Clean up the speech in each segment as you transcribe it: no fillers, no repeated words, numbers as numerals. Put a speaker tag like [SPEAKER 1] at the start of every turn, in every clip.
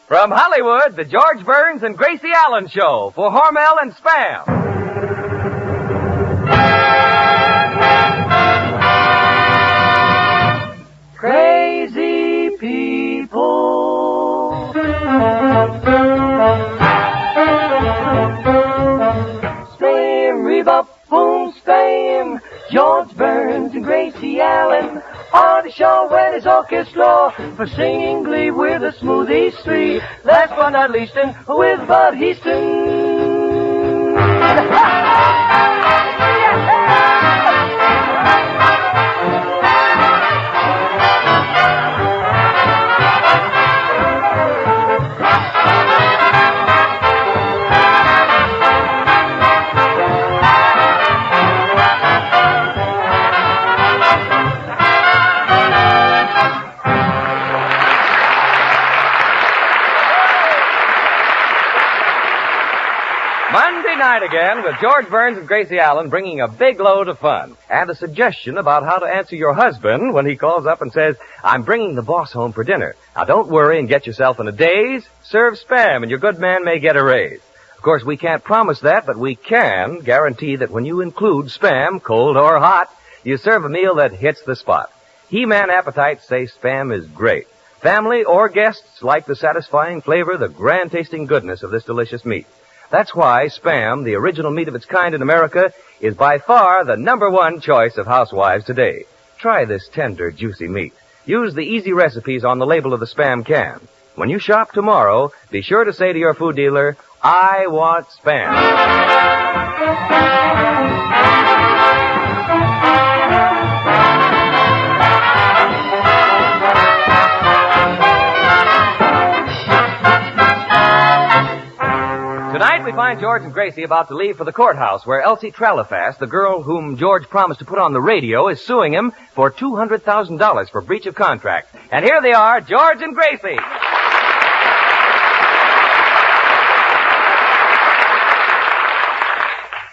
[SPEAKER 1] From Hollywood, the George Burns and Gracie Allen Show for Hormel and Spam. Crazy people. Spam, Rebop, boom, Spam. George Burns and Gracie Allen on the show when it's orchestra for singing glee with the Smoothies 3. Last but not least, with Bud Heaston. Monday night again with George Burns and Gracie Allen bringing a big load of fun and a suggestion about how to answer your husband when he calls up and says, I'm bringing the boss home for dinner. Now don't worry and get yourself in a daze. Serve Spam and your good man may get a raise. Of course, we can't promise that, but we can guarantee that when you include Spam, cold or hot, you serve a meal that hits the spot. He-Man appetites say Spam is great. Family or guests like the satisfying flavor, the grand-tasting goodness of this delicious meat. That's why Spam, the original meat of its kind in America, is by far the #1 choice of housewives today. Try this tender, juicy meat. Use the easy recipes on the label of the Spam can. When you shop tomorrow, be sure to say to your food dealer, I want Spam. Tonight we find George and Gracie about to leave for the courthouse where Elsie Tralafast, the girl whom George promised to put on the radio, is suing him for $200,000 for breach of contract. And here they are, George and Gracie.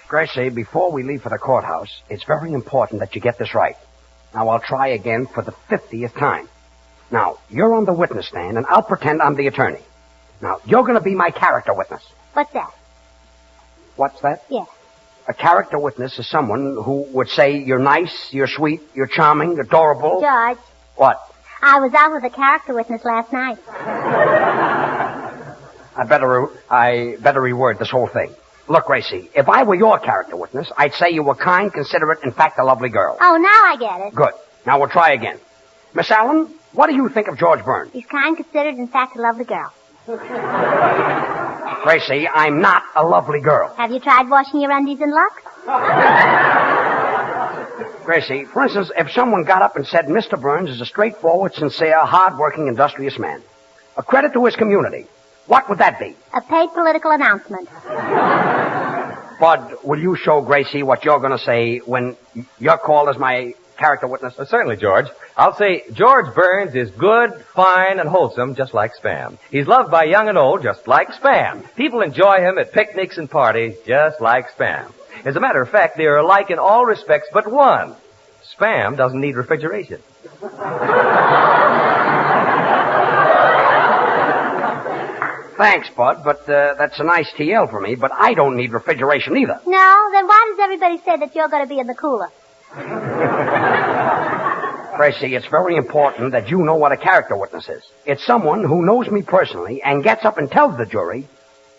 [SPEAKER 2] Gracie, before we leave for the courthouse, it's very important that you get this right. Now, I'll try again for the 50th time. Now, you're on the witness stand, and I'll pretend I'm the attorney. Now, you're going to be my character witness.
[SPEAKER 3] What's that?
[SPEAKER 2] What's that?
[SPEAKER 3] Yes.
[SPEAKER 2] A character witness is someone who would say you're nice, you're sweet, you're charming, adorable.
[SPEAKER 3] George.
[SPEAKER 2] What?
[SPEAKER 3] I was out with a character witness last night.
[SPEAKER 2] I better reword this whole thing. Look, Gracie, if I were your character witness, I'd say you were kind, considerate, in fact, a lovely girl.
[SPEAKER 3] Oh, now I get it.
[SPEAKER 2] Good. Now we'll try again. Miss Allen, what do you think of George Burns?
[SPEAKER 3] He's kind, considerate, in fact, a lovely girl.
[SPEAKER 2] Gracie, I'm not a lovely girl.
[SPEAKER 3] Have you tried washing your undies in Lux?
[SPEAKER 2] Gracie, for instance, if someone got up and said Mr. Burns is a straightforward, sincere, hard-working, industrious man, a credit to his community, what would that be?
[SPEAKER 3] A paid political announcement.
[SPEAKER 2] Bud, will you show Gracie what you're going to say when you're called as my character witness?
[SPEAKER 1] Certainly, George. I'll say George Burns is good, fine, and wholesome, just like Spam. He's loved by young and old, just like Spam. People enjoy him at picnics and parties, just like Spam. As a matter of fact, they are alike in all respects but one. Spam doesn't need refrigeration.
[SPEAKER 2] Thanks, Bud, but that's a nice TL for me, but I don't need refrigeration either.
[SPEAKER 3] No? Then why does everybody say that you're going to be in the cooler?
[SPEAKER 2] Gracie, it's very important that you know what a character witness is. It's someone who knows me personally and gets up and tells the jury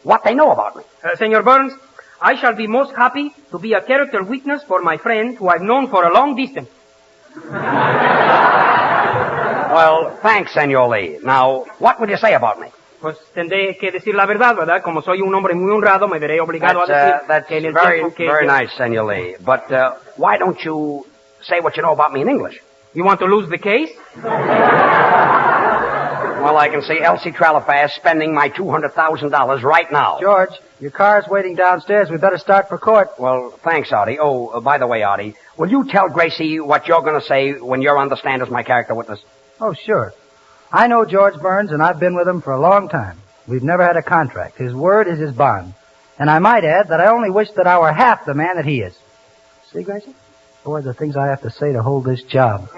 [SPEAKER 2] what they know about me.
[SPEAKER 4] Senor Burns, I shall be most happy to be a character witness for my friend who I've known for a long distance.
[SPEAKER 2] Well, thanks, Senor Lee. Now, what would you say about me?
[SPEAKER 4] Pues tendré que decir la verdad, ¿verdad? Como soy un hombre muy honrado, me veré obligado a decir
[SPEAKER 2] that's
[SPEAKER 4] que en el
[SPEAKER 2] very,
[SPEAKER 4] tiempo que...
[SPEAKER 2] very nice, Senor Lee. But why don't you say what you know about me in English?
[SPEAKER 4] You want to lose the case?
[SPEAKER 2] Well, I can see Elsie Tralafast spending my $200,000 right now.
[SPEAKER 5] George, your car's waiting downstairs. We better start for court.
[SPEAKER 2] Well, thanks, Artie. Oh, by the way, Artie, will you tell Gracie what you're going to say when you're on the stand as my character witness?
[SPEAKER 5] Oh, sure. I know George Burns, and I've been with him for a long time. We've never had a contract. His word is his bond. And I might add that I only wish that I were half the man that he is. See, Gracie? Boy, the things I have to say to hold this job.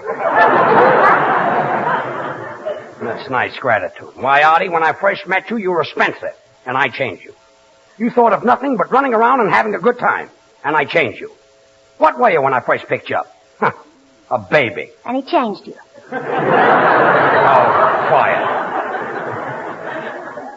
[SPEAKER 2] That's nice gratitude. Why, Artie, when I first met you, you were Spencer, and I changed you. You thought of nothing but running around and having a good time, and I changed you. What were you when I first picked you up? Huh, a baby.
[SPEAKER 3] And he changed you.
[SPEAKER 2] Oh, quiet.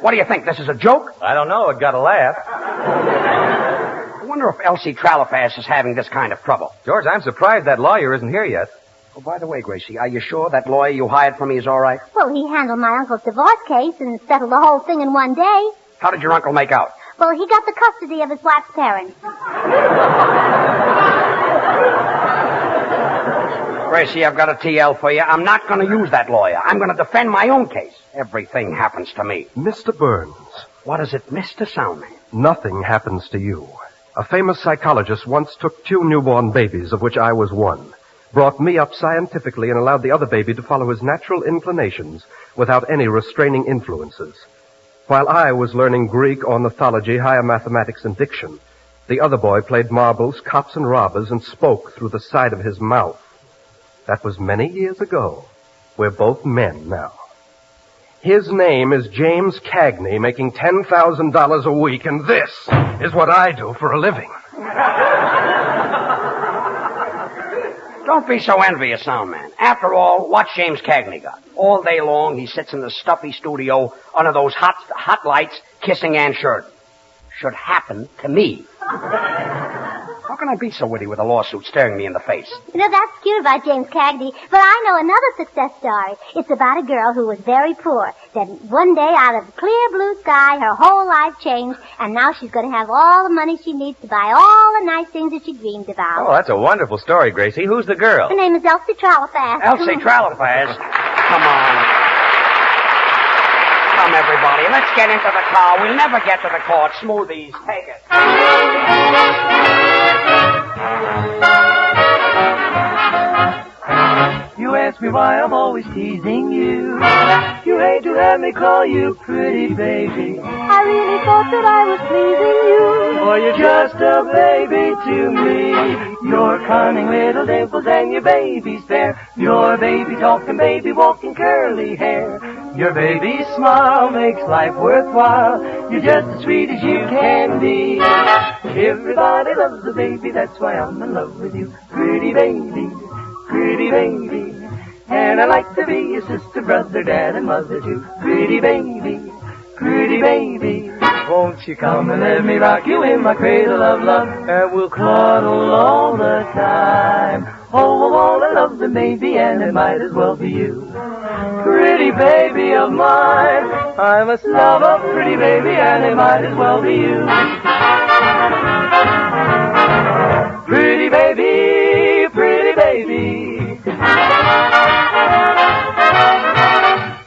[SPEAKER 2] What do you think, this is a joke?
[SPEAKER 1] I don't know. It got a laugh.
[SPEAKER 2] I wonder if Elsie Tralafass is having this kind of trouble.
[SPEAKER 1] George, I'm surprised that lawyer isn't here yet.
[SPEAKER 2] Oh, by the way, Gracie, are you sure that lawyer you hired for me is all right?
[SPEAKER 3] Well, he handled my uncle's divorce case and settled the whole thing in one day.
[SPEAKER 2] How did your uncle make out?
[SPEAKER 3] Well, he got the custody of his wife's parents.
[SPEAKER 2] Gracie, I've got a TL for you. I'm not going to use that lawyer. I'm going to defend my own case. Everything happens to me.
[SPEAKER 6] Mr. Burns.
[SPEAKER 2] What is it, Mr. Soundman?
[SPEAKER 6] Nothing happens to you. A famous psychologist once took 2 newborn babies, of which I was one, brought me up scientifically, and allowed the other baby to follow his natural inclinations without any restraining influences. While I was learning Greek, ornithology, higher mathematics, and diction, the other boy played marbles, cops, and robbers, and spoke through the side of his mouth. That was many years ago. We're both men now. His name is James Cagney, making $10,000 a week, and this is what I do for a living.
[SPEAKER 2] Don't be so envious, Soundman. After all, what's James Cagney got? All day long, he sits in the stuffy studio under those hot lights, kissing Ann Sheridan. Should happen to me. How can I be so witty with a lawsuit staring me in the face?
[SPEAKER 3] You know, that's cute about James Cagney, but I know another success story. It's about a girl who was very poor. Then one day, out of the clear blue sky, her whole life changed, and now she's going to have all the money she needs to buy all the nice things that she dreamed about.
[SPEAKER 1] Oh, that's a wonderful story, Gracie. Who's the girl?
[SPEAKER 3] Her name is Elsie Tralafass.
[SPEAKER 2] Elsie Tralafass? Come on. Come, everybody. Let's get into the car. We'll never get to the court. Smoothies, take it.
[SPEAKER 7] You ask me why I'm always teasing you. You hate to have me call you pretty baby.
[SPEAKER 3] I really thought that I was pleasing you.
[SPEAKER 7] For you're just a baby to me. Your cunning little dimples and your baby's fair. Your baby talking, baby walking, curly hair. Your baby smile makes life worthwhile. You're just as sweet as you can be. Everybody loves a baby, that's why I'm in love with you. Pretty baby, pretty baby. And I like to be your sister, brother, dad, and mother too. Pretty baby, pretty baby. Won't you come and let me rock you in my cradle of love, and we'll cuddle all the time. Oh, I wanna love the baby, and it might as well be you. Pretty baby of mine, I must love a pretty baby, and it might as well be you. Pretty baby, pretty baby.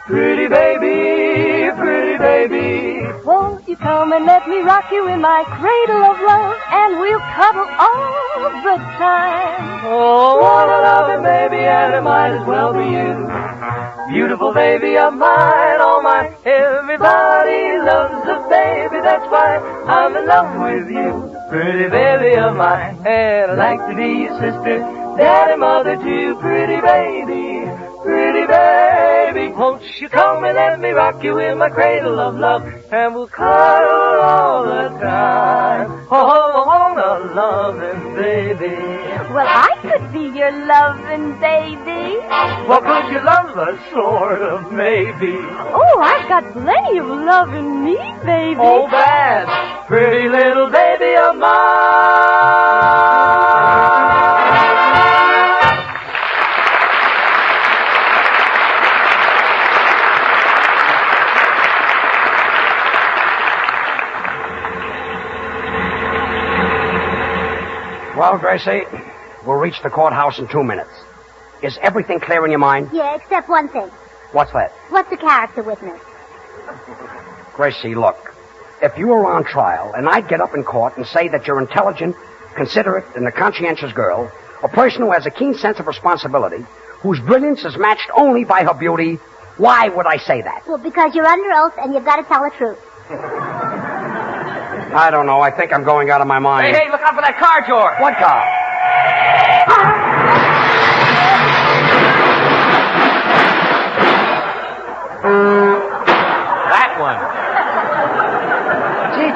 [SPEAKER 7] Pretty baby, pretty baby.
[SPEAKER 8] Won't you come and let me rock you in my cradle of love, and we'll cuddle all the time.
[SPEAKER 7] Oh, wanna love it, baby, and it might as well be you. Beautiful baby of mine, oh my, everybody loves a baby, that's why I'm in love with you. Pretty baby of mine, and I'd like to be your sister, dad and mother too. Pretty baby, pretty baby. Won't you come and let me rock you in my cradle of love, and we'll cuddle all the time. Oh, I wanna loving baby.
[SPEAKER 8] Well, I could be your loving baby.
[SPEAKER 7] Well, could you love us, sort of, maybe?
[SPEAKER 8] Oh, I've got plenty of love in me, baby.
[SPEAKER 7] Oh, bad, pretty little baby of mine.
[SPEAKER 2] Well, Gracie, we'll reach the courthouse in 2 minutes. Is everything clear in your mind?
[SPEAKER 3] Yeah, except one thing.
[SPEAKER 2] What's that?
[SPEAKER 3] What's the character witness?
[SPEAKER 2] Gracie, look. If you were on trial and I'd get up in court and say that you're intelligent, considerate, and a conscientious girl, a person who has a keen sense of responsibility, whose brilliance is matched only by her beauty, why would I say that?
[SPEAKER 3] Well, because you're under oath and you've got to tell the truth.
[SPEAKER 2] I don't know. I think I'm going out of my mind.
[SPEAKER 4] Hey, look out for that car, George.
[SPEAKER 2] What car?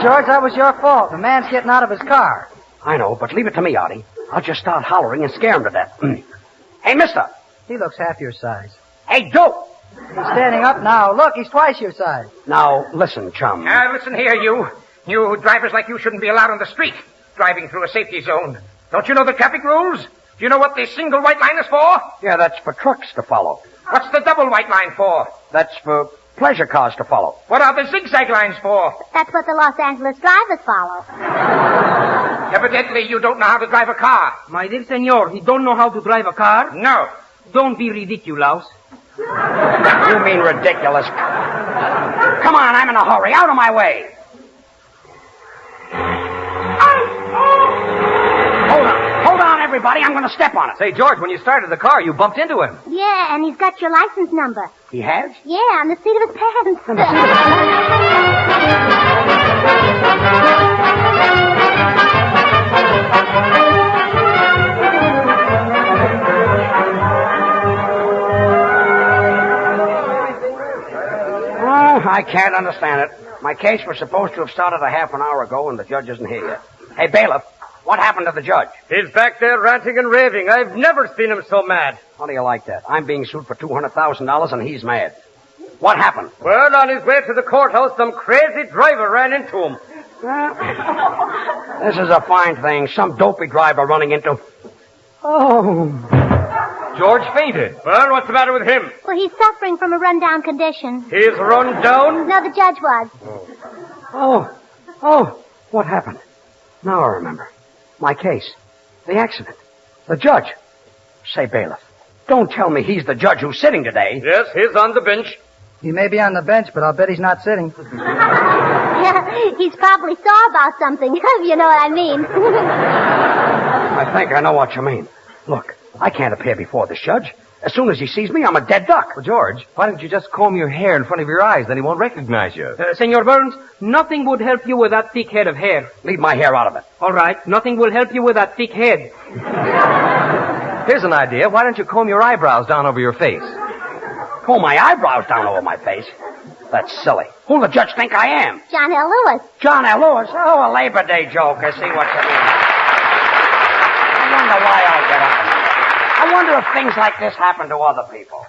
[SPEAKER 5] George, that was your fault. The man's getting out of his car.
[SPEAKER 2] I know, but leave it to me, Artie. I'll just start hollering and scare him to death. Hey, mister.
[SPEAKER 5] He looks half your size.
[SPEAKER 2] Hey, dope.
[SPEAKER 5] He's standing up now. Look, he's twice your size.
[SPEAKER 2] Now, listen, chum.
[SPEAKER 9] Listen here, you. You drivers like you shouldn't be allowed on the street, driving through a safety zone. Don't you know the traffic rules? Do you know what the single white line is for?
[SPEAKER 2] Yeah, that's for trucks to follow.
[SPEAKER 9] What's the double white line for?
[SPEAKER 2] That's for pleasure cars to follow.
[SPEAKER 9] What are the zigzag lines for?
[SPEAKER 3] That's what the Los Angeles drivers follow.
[SPEAKER 9] Evidently, you don't know how to drive a car.
[SPEAKER 4] My dear senor, he don't know how to drive a car?
[SPEAKER 9] No.
[SPEAKER 4] Don't be ridiculous.
[SPEAKER 2] You mean ridiculous. Come on, I'm in a hurry. Out of my way. Hold on, everybody. I'm going to step on it.
[SPEAKER 1] Say, George, when you started the car, you bumped into him.
[SPEAKER 3] Yeah, and he's got your license number.
[SPEAKER 2] He has?
[SPEAKER 3] Yeah, on the seat of his pants.
[SPEAKER 2] I can't understand it. My case was supposed to have started a half an hour ago, and the judge isn't here yet. Hey, bailiff, what happened to the judge?
[SPEAKER 1] He's back there ranting and raving. I've never seen him so mad.
[SPEAKER 2] How do you like that? I'm being sued for $200,000, and he's mad. What happened?
[SPEAKER 1] Well, on his way to the courthouse, some crazy driver ran into him.
[SPEAKER 2] This is a fine thing. Some dopey driver running into... Oh...
[SPEAKER 1] George fainted. Well, what's the matter with him?
[SPEAKER 3] Well, he's suffering from a rundown condition.
[SPEAKER 1] He's run down?
[SPEAKER 3] No, the judge was.
[SPEAKER 2] Oh, what happened? Now I remember. My case. The accident. The judge. Say, bailiff, don't tell me he's the judge who's sitting today.
[SPEAKER 1] Yes, he's on the bench.
[SPEAKER 5] He may be on the bench, but I'll bet he's not sitting.
[SPEAKER 3] Yeah, he's probably sore about something, if you know what I mean.
[SPEAKER 2] I think I know what you mean. Look, I can't appear before this judge. As soon as he sees me, I'm a dead duck.
[SPEAKER 1] Well, George, why don't you just comb your hair in front of your eyes? Then he won't recognize you.
[SPEAKER 4] Senor Burns, nothing would help you with that thick head of hair.
[SPEAKER 2] Leave my hair out of it.
[SPEAKER 4] All right, nothing will help you with that thick head.
[SPEAKER 1] Here's an idea. Why don't you comb your eyebrows down over your face?
[SPEAKER 2] Comb my eyebrows down over my face? That's silly. Who'll the judge think I am?
[SPEAKER 3] John L. Lewis.
[SPEAKER 2] John L. Lewis? Oh, a Labor Day joke. I see what you mean. I wonder why I get up. I wonder if things like this happen to other people.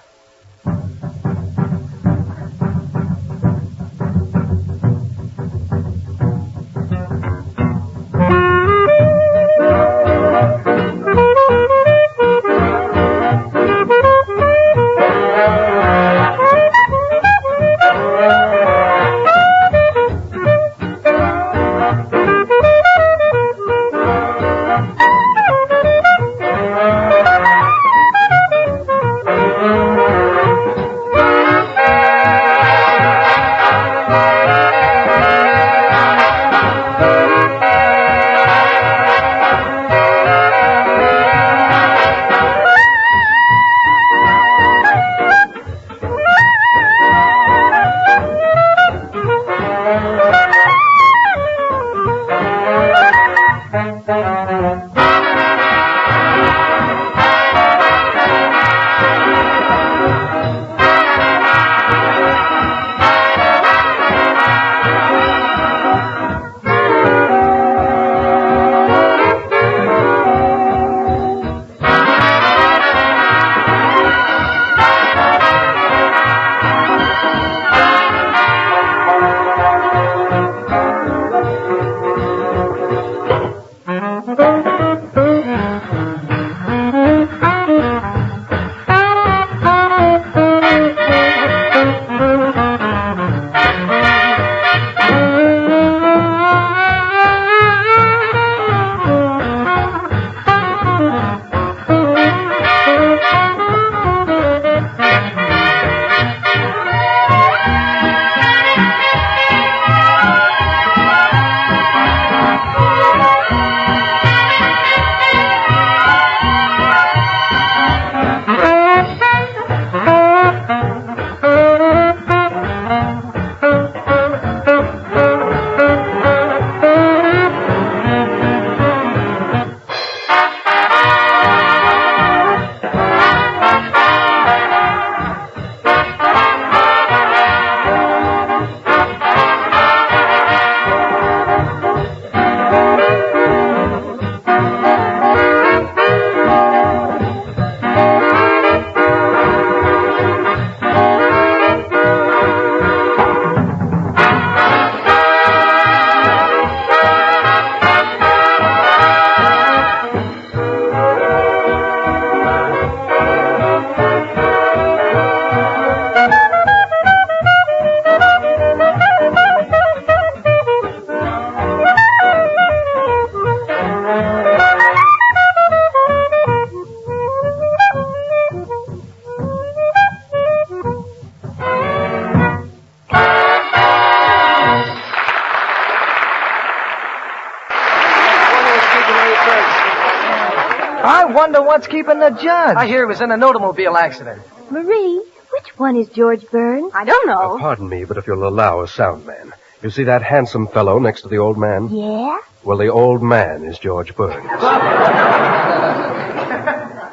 [SPEAKER 10] wonder what's keeping the judge.
[SPEAKER 11] I hear he was in an automobile accident.
[SPEAKER 8] Marie, which one is George Burns? I don't know.
[SPEAKER 6] Pardon me, but if you'll allow a sound man. You see that handsome fellow next to the old man?
[SPEAKER 3] Yeah?
[SPEAKER 6] Well, the old man is George Burns.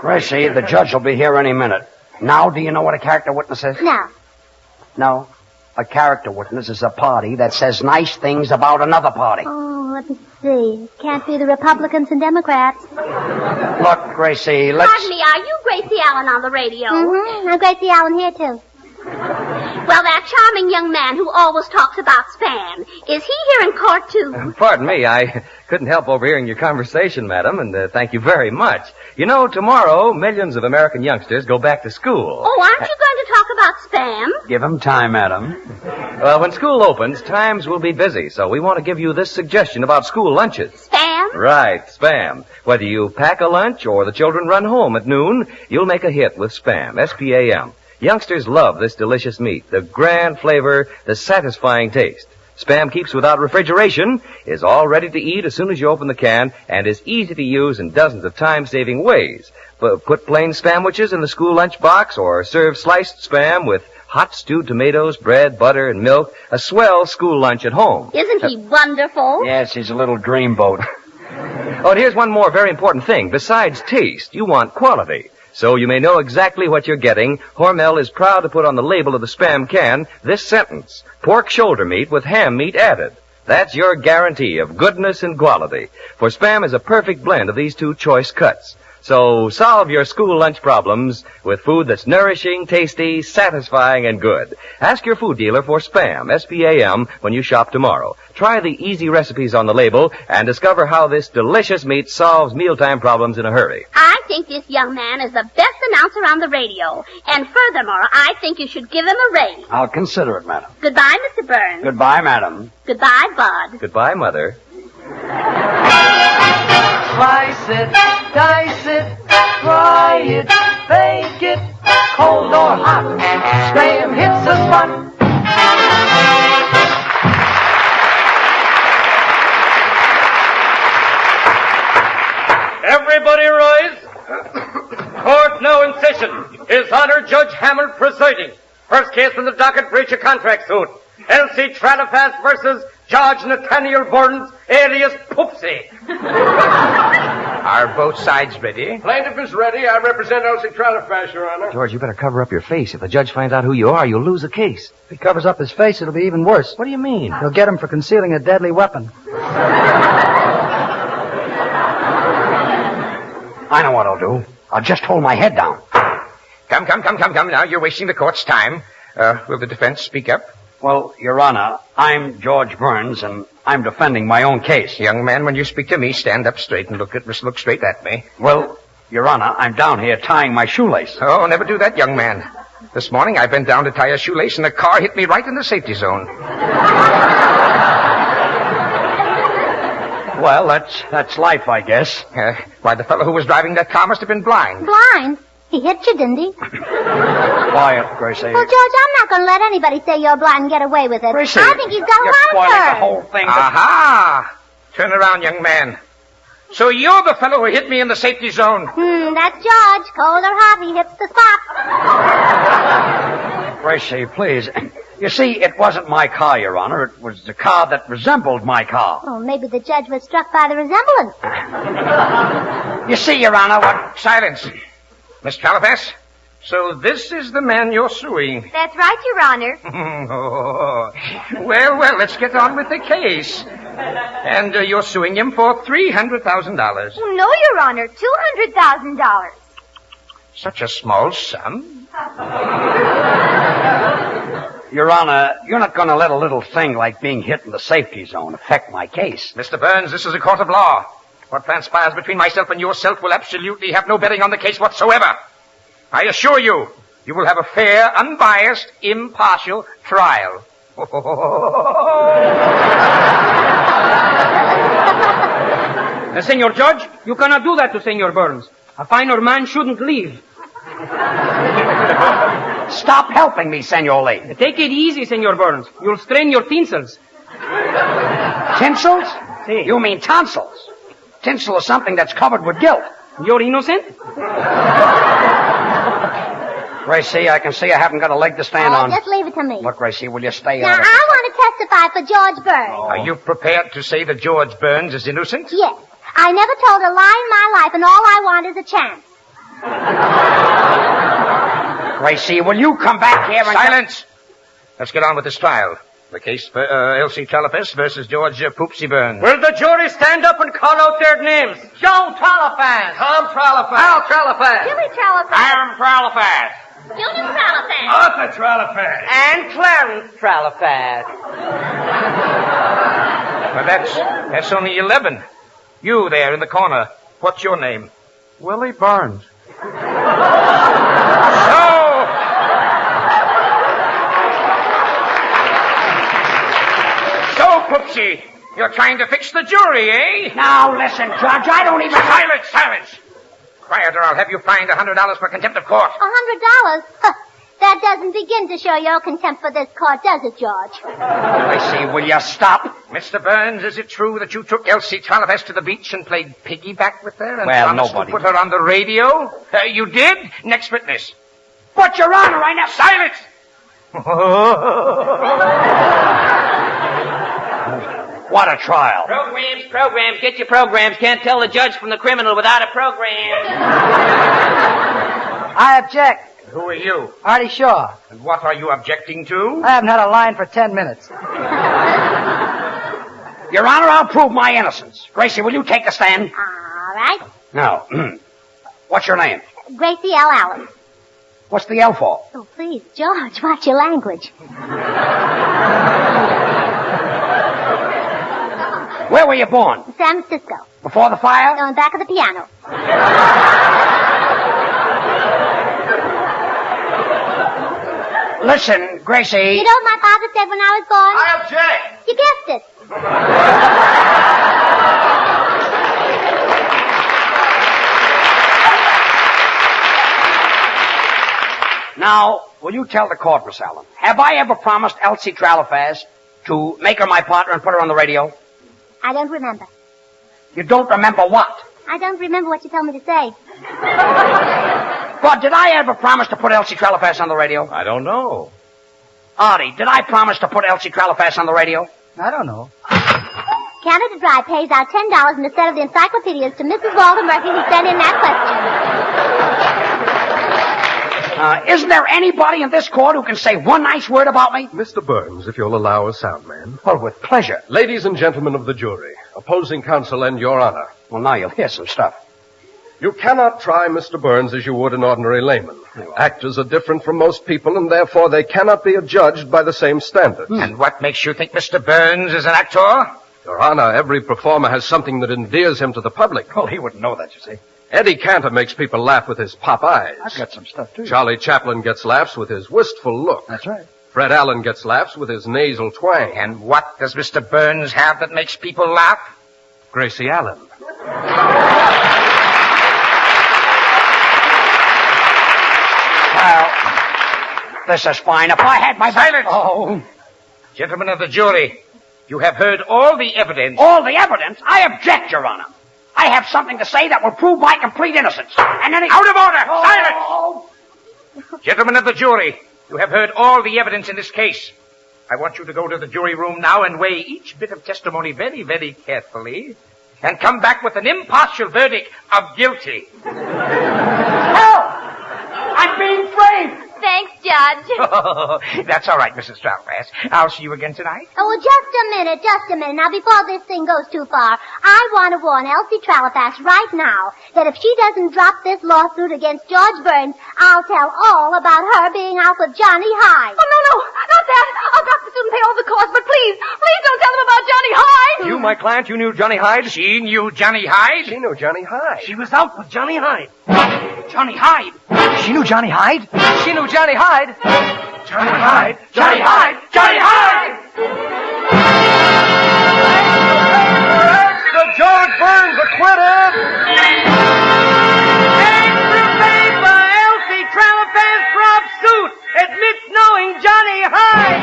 [SPEAKER 2] Gracie, the judge will be here any minute. Now, do you know what a character witness is?
[SPEAKER 3] No.
[SPEAKER 2] No. A character witness is a party that says nice things about another party.
[SPEAKER 3] Oh, let me see. Can't be the Republicans and Democrats.
[SPEAKER 2] Look, Gracie, let's...
[SPEAKER 12] Pardon me, are you Gracie Allen on the radio?
[SPEAKER 3] Mm-hmm. I'm Gracie Allen here, too.
[SPEAKER 12] Well, that charming young man who always talks about Spam, is he here in court, too?
[SPEAKER 1] Pardon me, I couldn't help overhearing your conversation, madam, and thank you very much. You know, tomorrow, millions of American youngsters go back to school.
[SPEAKER 12] Oh, aren't you going to talk about Spam?
[SPEAKER 2] Give him time, madam.
[SPEAKER 1] Well, when school opens, times will be busy, so we want to give you this suggestion about school lunches.
[SPEAKER 12] Spam?
[SPEAKER 1] Right, Spam. Whether you pack a lunch or the children run home at noon, you'll make a hit with Spam, S-P-A-M. Youngsters love this delicious meat, the grand flavor, the satisfying taste. Spam keeps without refrigeration, is all ready to eat as soon as you open the can, and is easy to use in dozens of time-saving ways. Put plain Spamwiches in the school lunch box or serve sliced Spam with hot stewed tomatoes, bread, butter, and milk. A swell school lunch at home.
[SPEAKER 12] Isn't he wonderful?
[SPEAKER 2] Yes, he's a little dreamboat.
[SPEAKER 1] Oh, and here's one more very important thing. Besides taste, you want quality. So you may know exactly what you're getting. Hormel is proud to put on the label of the Spam can this sentence: pork shoulder meat with ham meat added. That's your guarantee of goodness and quality. For Spam is a perfect blend of these two choice cuts. So solve your school lunch problems with food that's nourishing, tasty, satisfying, and good. Ask your food dealer for Spam, S-P-A-M, when you shop tomorrow. Try the easy recipes on the label and discover how this delicious meat solves mealtime problems in a hurry.
[SPEAKER 12] I think this young man is the best announcer on the radio. And furthermore, I think you should give him a raise.
[SPEAKER 2] I'll consider it, madam.
[SPEAKER 12] Goodbye, Mr. Burns.
[SPEAKER 2] Goodbye, madam.
[SPEAKER 12] Goodbye, Bud.
[SPEAKER 1] Goodbye, Mother.
[SPEAKER 7] Slice it, dice it, fry it, bake it, cold or hot. Spam hits the spot.
[SPEAKER 13] Everybody rise. Court now in session. His Honor Judge Hammond presiding. First case in the docket, breach of contract suit. Elsie Tralafast versus George Nathaniel Burns, alias Poopsie.
[SPEAKER 9] Are both sides ready?
[SPEAKER 11] Plaintiff is ready. I represent Elsie Tralafast, Your Honor.
[SPEAKER 1] George, you better cover up your face. If the judge finds out who you are, you'll lose the case.
[SPEAKER 5] If he covers up his face, it'll be even worse.
[SPEAKER 1] What do you mean?
[SPEAKER 5] He'll get him for concealing a deadly weapon.
[SPEAKER 2] I know what I'll do. I'll just hold my head down.
[SPEAKER 9] Come now. You're wasting the court's time. Will the defense speak up?
[SPEAKER 2] Well, Your Honor, I'm George Burns, and I'm defending my own case.
[SPEAKER 9] Young man, when you speak to me, stand up straight and look straight at me.
[SPEAKER 2] Well, Your Honor, I'm down here tying my shoelace.
[SPEAKER 9] Oh, never do that, young man. This morning I bent down to tie a shoelace, and a car hit me right in the safety zone.
[SPEAKER 2] Well, that's life, I guess.
[SPEAKER 9] Why, the fellow who was driving that car must have been blind.
[SPEAKER 3] Blind? He hit you, didn't he?
[SPEAKER 2] Quiet, Gracie.
[SPEAKER 3] Well, George, I'm not going to let anybody say you're blind and get away with it.
[SPEAKER 2] Gracie,
[SPEAKER 3] I think he's got
[SPEAKER 2] you're
[SPEAKER 3] a
[SPEAKER 2] spoiling
[SPEAKER 3] lighter.
[SPEAKER 2] the whole thing.
[SPEAKER 9] Aha! Turn around, young man. So you're the fellow who hit me in the safety zone.
[SPEAKER 3] That's George. Cold or hot, he hits the spot.
[SPEAKER 2] Gracie, please. You see, it wasn't my car, Your Honor. It was the car that resembled my car.
[SPEAKER 3] Oh, maybe the judge was struck by the resemblance.
[SPEAKER 2] You see, Your Honor, what...
[SPEAKER 9] Silence. Miss Tralafast, so this is the man you're suing.
[SPEAKER 12] That's right, Your Honor.
[SPEAKER 9] Well, let's get on with the case. And you're suing him for $300,000.
[SPEAKER 12] No, Your Honor, $200,000.
[SPEAKER 9] Such a small sum.
[SPEAKER 2] Your Honor, you're not going to let a little thing like being hit in the safety zone affect my case.
[SPEAKER 9] Mr. Burns, this is a court of law. What transpires between myself and yourself will absolutely have no bearing on the case whatsoever. I assure you, you will have a fair, unbiased, impartial trial.
[SPEAKER 4] Senor Judge, you cannot do that to Senor Burns. A finer man shouldn't leave.
[SPEAKER 2] Stop helping me, Senor Lee.
[SPEAKER 4] Take it easy, Senor Burns. You'll strain your tinsels.
[SPEAKER 2] Tinsels? You mean tonsils. Tinsel is something that's covered with gilt.
[SPEAKER 4] You're innocent?
[SPEAKER 2] Gracie, I can see I haven't got a leg to stand on.
[SPEAKER 3] Just leave it to me.
[SPEAKER 2] Look, Gracie, will you stay
[SPEAKER 3] Now,
[SPEAKER 2] out of it?
[SPEAKER 3] I want to testify for George Burns.
[SPEAKER 9] Are you prepared to say that George Burns is innocent?
[SPEAKER 3] Yes. I never told a lie in my life, and all I want is a chance.
[SPEAKER 2] Gracie, will you come back here and...
[SPEAKER 9] Silence! Let's get on with this trial. The case for Elsie Tralafest versus George Poopsie Burns.
[SPEAKER 13] Will the jury stand up and call out their names? Joe Tralafast. Tom Tralafast. Al Tralafast.
[SPEAKER 12] Jimmy Tralafast.
[SPEAKER 9] Aaron Tralafast.
[SPEAKER 12] Junior Tralafast.
[SPEAKER 11] Arthur Tralafast.
[SPEAKER 13] And Clarence Tralafast.
[SPEAKER 9] Well, that's only 11. You there in the corner. What's your name?
[SPEAKER 6] Willie Barnes.
[SPEAKER 9] So, Poopsie, you're trying to fix the jury, eh?
[SPEAKER 2] Now, listen, Judge, I don't even...
[SPEAKER 9] Silence! Quiet, or I'll have you fined $100 for contempt of court.
[SPEAKER 3] $100? That doesn't begin to show your contempt for this court, does it, George?
[SPEAKER 2] Gracie, will you stop?
[SPEAKER 9] Mr. Burns, is it true that you took Elsie Tralafest to the beach and played piggyback with her and
[SPEAKER 2] Well,
[SPEAKER 9] promised
[SPEAKER 2] nobody-
[SPEAKER 9] to put her on the radio? You did? Next witness.
[SPEAKER 2] But, Your Honor, I never...
[SPEAKER 9] Silence!
[SPEAKER 2] What a trial.
[SPEAKER 10] Programs, get your programs. Can't tell the judge from the criminal without a program.
[SPEAKER 5] I object.
[SPEAKER 9] Who are you?
[SPEAKER 5] Artie Shaw.
[SPEAKER 9] And what are you objecting to?
[SPEAKER 5] I haven't had a line for 10 minutes.
[SPEAKER 2] Your Honor, I'll prove my innocence. Gracie, will you take a stand?
[SPEAKER 3] All right.
[SPEAKER 2] No. What's your name?
[SPEAKER 3] Gracie L. Allen.
[SPEAKER 2] What's the L for?
[SPEAKER 3] Oh, please, George, watch your language.
[SPEAKER 2] Where were you born?
[SPEAKER 3] San Francisco.
[SPEAKER 2] Before the fire?
[SPEAKER 3] On the back of the piano.
[SPEAKER 2] Listen, Gracie...
[SPEAKER 3] You know what my father said when I was born?
[SPEAKER 11] I object.
[SPEAKER 3] You guessed it.
[SPEAKER 2] Now, will you tell the court, Miss Allen, have I ever promised Elsie Tralafast to make her my partner and put her on the radio?
[SPEAKER 3] I don't remember.
[SPEAKER 2] You don't remember what?
[SPEAKER 3] I don't remember what you told me to say.
[SPEAKER 2] But did I ever promise to put Elsie Tralafast on the radio?
[SPEAKER 1] I don't know.
[SPEAKER 2] Artie, did I promise to put Elsie Tralafast on the radio?
[SPEAKER 5] I don't know.
[SPEAKER 3] Canada Dry pays out $10 in a set of the encyclopedias to Mrs. Walter Murphy who sent in that question.
[SPEAKER 2] Isn't there anybody in this court who can say one nice word about me?
[SPEAKER 6] Mr. Burns, if you'll allow a sound man.
[SPEAKER 2] Well, with pleasure.
[SPEAKER 6] Ladies and gentlemen of the jury, opposing counsel and Your Honor.
[SPEAKER 2] Well, now you'll hear some stuff.
[SPEAKER 6] You cannot try Mr. Burns as you would an ordinary layman. Actors are different from most people, and therefore they cannot be adjudged by the same standards.
[SPEAKER 9] And what makes you think Mr. Burns is an actor?
[SPEAKER 6] Your Honor, every performer has something that endears him to the public.
[SPEAKER 2] Well, he wouldn't know that, you see.
[SPEAKER 6] Eddie Cantor makes people laugh with his pop eyes.
[SPEAKER 2] I've got some stuff, too.
[SPEAKER 6] Charlie Chaplin gets laughs with his wistful look.
[SPEAKER 2] That's right.
[SPEAKER 6] Fred Allen gets laughs with his nasal twang.
[SPEAKER 9] And what does Mr. Burns have that makes people laugh?
[SPEAKER 6] Gracie Allen.
[SPEAKER 2] Well, this is fine. If I had my...
[SPEAKER 9] Silence!
[SPEAKER 2] Oh.
[SPEAKER 9] Gentlemen of the jury, you have heard all the evidence.
[SPEAKER 2] All the evidence? I object, Your Honor. I have something to say that will prove my complete innocence. And any...
[SPEAKER 9] Out of order! Silence! Gentlemen of the jury, you have heard all the evidence in this case. I want you to go to the jury room now and weigh each bit of testimony very, very carefully and come back with an impartial verdict of guilty.
[SPEAKER 2] Help! I'm being framed!
[SPEAKER 12] Thanks, Judge.
[SPEAKER 9] That's all right, Mrs. Tralafast. I'll see you again tonight.
[SPEAKER 3] Oh, well, just a minute. Now, before this thing goes too far, I want to warn Elsie Tralafast right now that if she doesn't drop this lawsuit against George Burns, I'll tell all about her being out with Johnny Hyde.
[SPEAKER 8] Oh, no, not that. I'll drop the suit and pay all the costs, but please don't tell them about Johnny Hyde.
[SPEAKER 1] You, my client, you knew Johnny Hyde?
[SPEAKER 9] She knew Johnny Hyde?
[SPEAKER 6] She knew Johnny Hyde.
[SPEAKER 4] She was out with Johnny Hyde.
[SPEAKER 2] Johnny Hyde.
[SPEAKER 5] She knew Johnny Hyde?
[SPEAKER 1] She knew Johnny Hyde.
[SPEAKER 4] Johnny Hyde. Johnny Hyde. Johnny Hyde.
[SPEAKER 6] The George Burns acquitted!
[SPEAKER 13] Extra-paid by Elsie Tralafast drop suit. Admits knowing Johnny Hyde.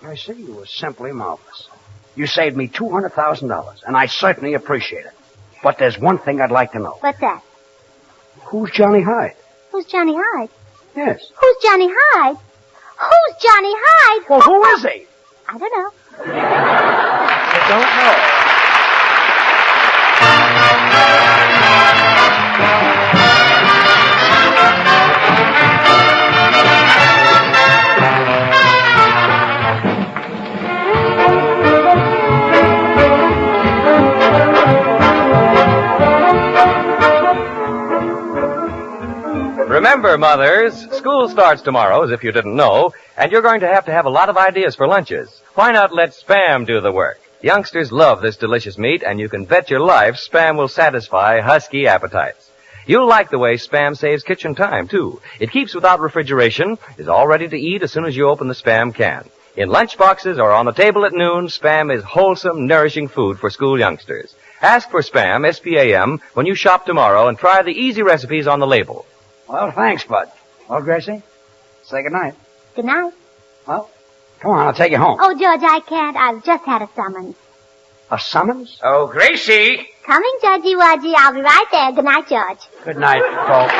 [SPEAKER 2] I see you were simply marvelous. You saved me $200,000, and I certainly appreciate it. But there's one thing I'd like to know.
[SPEAKER 3] What's that?
[SPEAKER 2] Who's Johnny Hyde?
[SPEAKER 3] Who's Johnny Hyde?
[SPEAKER 2] Yes.
[SPEAKER 3] Who's Johnny Hyde? Who's Johnny Hyde?
[SPEAKER 2] Well, who is he?
[SPEAKER 3] I don't know.
[SPEAKER 2] I don't know.
[SPEAKER 1] Remember, mothers, school starts tomorrow, as if you didn't know, and you're going to have a lot of ideas for lunches. Why not let Spam do the work? Youngsters love this delicious meat, and you can bet your life Spam will satisfy husky appetites. You'll like the way Spam saves kitchen time, too. It keeps without refrigeration, is all ready to eat as soon as you open the Spam can. In lunch boxes or on the table at noon, Spam is wholesome, nourishing food for school youngsters. Ask for Spam, S-P-A-M, when you shop tomorrow and try the easy recipes on the label.
[SPEAKER 2] Well, thanks, Bud. Well, Gracie, say goodnight.
[SPEAKER 3] Good night.
[SPEAKER 2] Well, come on, I'll take you home.
[SPEAKER 3] Oh, George, I can't. I've just had a summons.
[SPEAKER 2] A summons?
[SPEAKER 9] Oh, Gracie!
[SPEAKER 3] Coming, Judgy Wudgy. I'll be right there. Good night, George.
[SPEAKER 2] Good night, folks.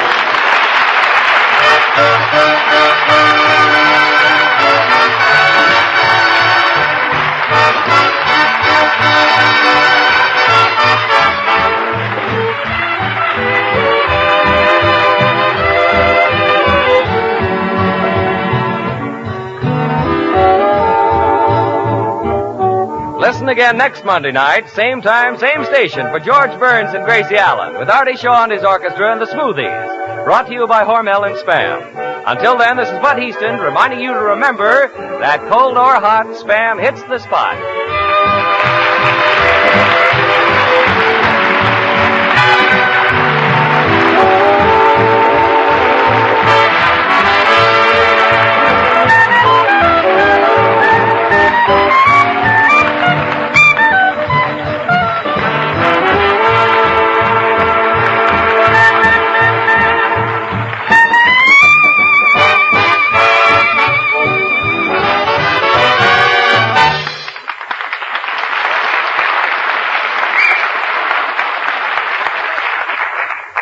[SPEAKER 1] Listen again next Monday night, same time, same station, for George Burns and Gracie Allen, with Artie Shaw and his orchestra and the Smoothies, brought to you by Hormel and Spam. Until then, this is Bud Easton reminding you to remember that cold or hot, Spam hits the spot.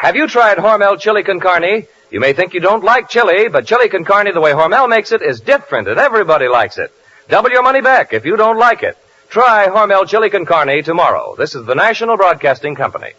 [SPEAKER 1] Have you tried Hormel Chili Con Carne? You may think you don't like chili, but Chili Con Carne, the way Hormel makes it, is different, and everybody likes it. Double your money back if you don't like it. Try Hormel Chili Con Carne tomorrow. This is the National Broadcasting Company.